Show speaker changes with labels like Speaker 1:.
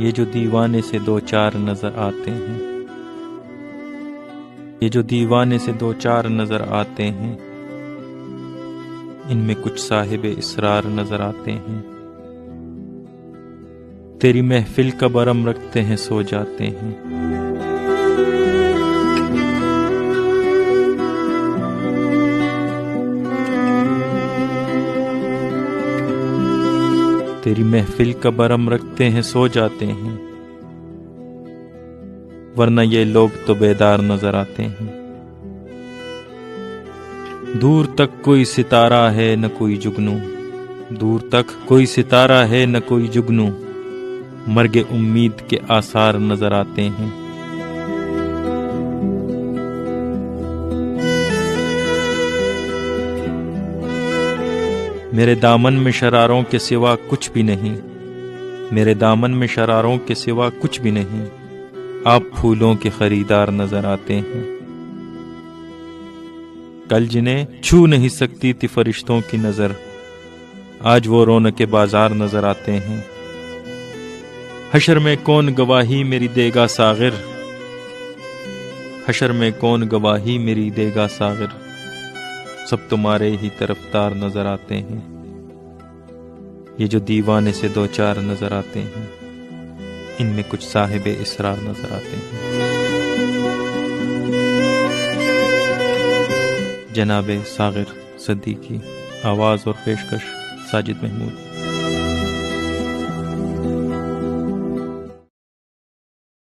Speaker 1: یہ جو دیوانے سے دو چار نظر آتے ہیں، یہ جو دیوانے سے دو چار نظر آتے ہیں، ان میں کچھ صاحب اسرار نظر آتے ہیں۔ تیری محفل کا برم رکھتے ہیں سو جاتے ہیں۔ تیری محفل کا برم رکھتے ہیں سو جاتے ہیں، ورنہ یہ لوگ تو بیدار نظر آتے ہیں۔ دور تک کوئی ستارہ ہے نہ کوئی جگنو، دور تک کوئی ستارہ ہے نہ کوئی جگنو، مرگ امید کے آثار نظر آتے ہیں۔ میرے دامن میں شراروں کے سوا کچھ بھی نہیں، میرے دامن میں شراروں کے سوا کچھ بھی نہیں، آپ پھولوں کے خریدار نظر آتے ہیں۔ کل جنہیں چھو نہیں سکتی تھی فرشتوں کی نظر، آج وہ رونق بازار نظر آتے ہیں۔ حشر میں کون گواہی میری دے گا ساغر، حشر میں کون گواہی میری دے گا ساغر، سب تمہارے ہی طرفدار نظر آتے ہیں۔ یہ جو دیوانے سے دو چار نظر آتے ہیں، ان میں کچھ صاحب اسرار نظر آتے ہیں۔ جناب ساغر صدیقی، آواز اور پیشکش ساجد محمود۔